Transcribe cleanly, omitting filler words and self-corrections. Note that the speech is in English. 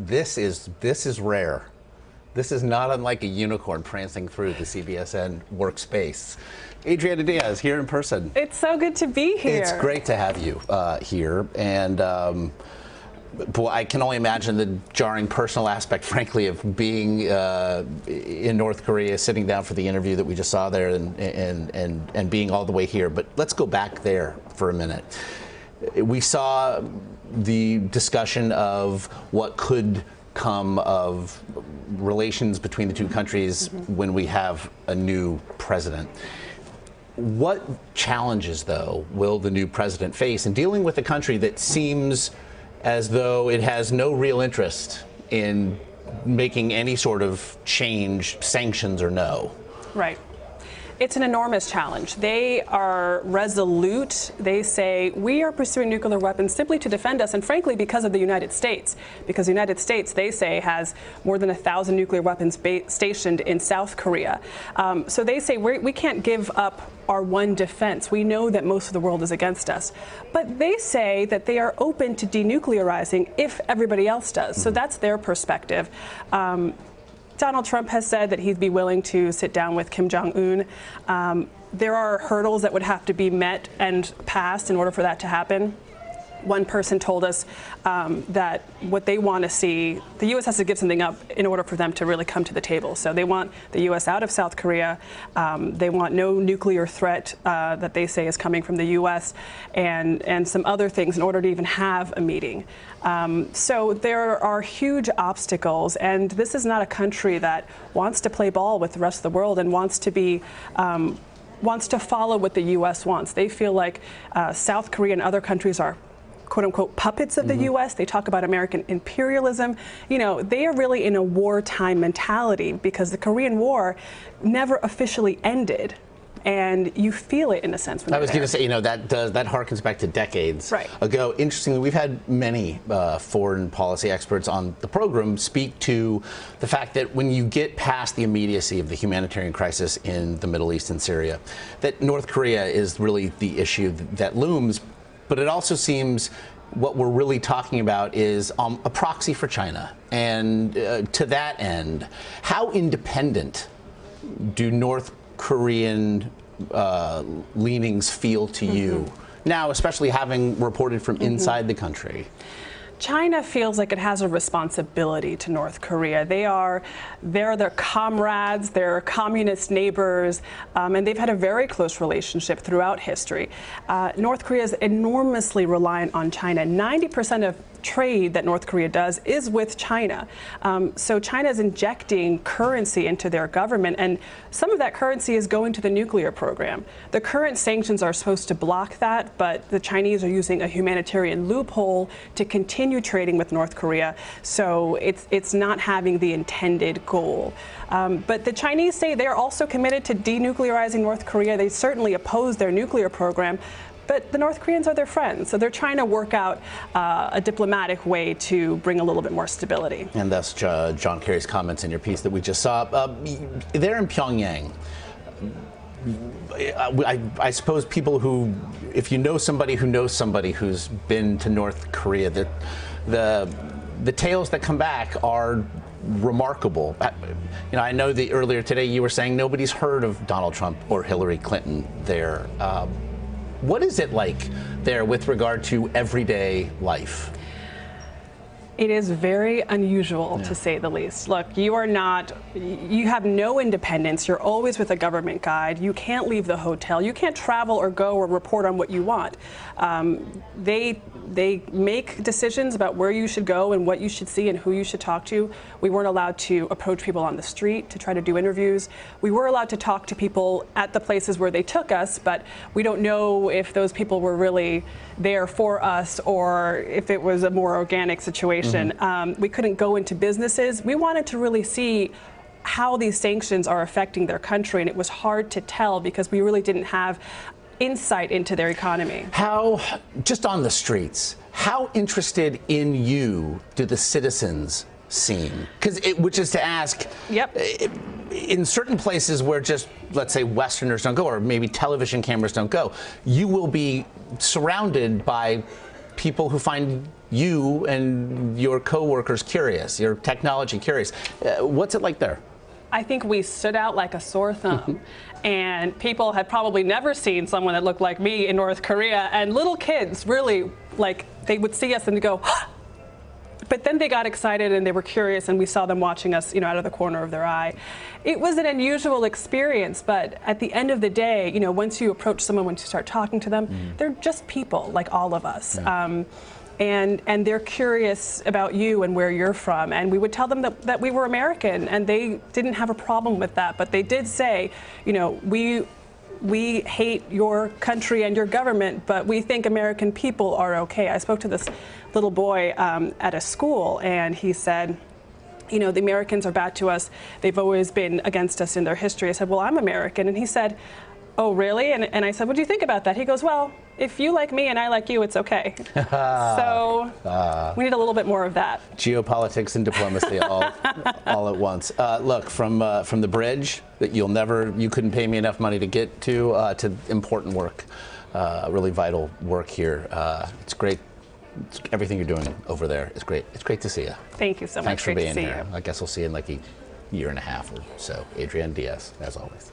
this is rare. This is not unlike a unicorn prancing through the CBSN workspace. Adriana Diaz here in person. It's so good to be here. It's great to have you here, and boy, I can only imagine the jarring personal aspect, frankly, of being in North Korea, sitting down for the interview that we just saw there, and being all the way here. But let's go back there for a minute. We saw the discussion of what could come of relations between the two countries when we have a new president. What challenges, though, will the new president face in dealing with a country that seems as though it has no real interest in making any sort of change, sanctions or no? Right. It's an enormous challenge. They are resolute. They say, we are pursuing nuclear weapons simply to defend us, and frankly, because of the United States. Because the United States, they say, has more than 1,000 nuclear weapons stationed in South Korea. So they say, we can't give up our one defense. We know that most of the world is against us. But they say that they are open to denuclearizing if everybody else does. So that's their perspective. Donald Trump has said that he'd be willing to sit down with Kim Jong-un. There are hurdles that would have to be met and passed in order for that to happen. One person told us that what they want to see, the U.S. has to give something up in order for them to really come to the table. So they want the U.S. out of South Korea. They want no nuclear threat that they say is coming from the U.S. and some other things in order to even have a meeting. So there are huge obstacles, and this is not a country that wants to play ball with the rest of the world and wants to follow what the U.S. wants. They feel like South Korea and other countries are quote-unquote puppets of the U.S. They talk about American imperialism. You know, they are really in a wartime mentality because the Korean War never officially ended. And you feel it in a sense. I was going to say, you know, that harkens back to decades ago. Interestingly, we've had many foreign policy experts on the program speak to the fact that when you get past the immediacy of the humanitarian crisis in the Middle East and Syria, that North Korea is really the issue that looms. But it also seems what we're really talking about is a proxy for China. And to that end, how independent do North Korean leanings feel to you now, especially having reported from inside the country? China feels like it has a responsibility to North Korea. They're their comrades, they're communist neighbors, and they've had a very close relationship throughout history. North Korea is enormously reliant on China. 90% of trade that North Korea does is with China. So China is injecting currency into their government, and some of that currency is going to the nuclear program. The current sanctions are supposed to block that, but the Chinese are using a humanitarian loophole to continue trading with North Korea. So it's not having the intended goal. But the Chinese say they're also committed to denuclearizing North Korea. They certainly oppose their nuclear program. But the North Koreans are their friends, so they're trying to work out a diplomatic way to bring a little bit more stability. And that's John Kerry's comments in your piece that we just saw. There in Pyongyang, I suppose people who, if you know somebody who knows somebody who's been to North Korea, that the tales that come back are remarkable. You know, I know that earlier today you were saying nobody's heard of Donald Trump or Hillary Clinton there. What is it like there with regard to everyday life? It is very unusual, to say the least. Look, you have no independence. You're always with a government guide. You can't leave the hotel. You can't travel or go or report on what you want. They make decisions about where you should go and what you should see and who you should talk to. We weren't allowed to approach people on the street to try to do interviews. We were allowed to talk to people at the places where they took us, but we don't know if those people were really there for us or if it was a more organic situation. We couldn't go into businesses. We wanted to really see how these sanctions are affecting their country, and it was hard to tell because we really didn't have insight into their economy. How, just on the streets, how interested in you do the citizens seem? Which is to ask, in certain places where just, let's say, Westerners don't go, or maybe television cameras don't go, you will be surrounded by people who find you and your coworkers curious, your technology curious. What's it like there? I think we stood out like a sore thumb. And people had probably never seen someone that looked like me in North Korea. And little kids really, like, they would see us and go, "Ah!" But then they got excited and they were curious, and we saw them watching us, out of the corner of their eye. It was an unusual experience, but at the end of the day, once you approach someone, once you start talking to them, they're just people like all of us. Yeah. And they're curious about you and where you're from. And we would tell them that we were American, and they didn't have a problem with that. But they did say, we hate your country and your government, but we think American people are okay. I spoke to this little boy at a school, and he said, the Americans are bad to us. They've always been against us in their history. I said, well, I'm American. And he said, oh, really? And I said, what do you think about that? He goes, well, if you like me and I like you, it's okay. So we need a little bit more of that. Geopolitics and diplomacy all at once. Look, from the bridge that you couldn't pay me enough money to get to important work, really vital work here. It's great. Everything you're doing over there is great. It's great to see you. Thank you so much. Thanks for being here. I guess we'll see you in like a year and a half or so. Adriana Diaz, as always.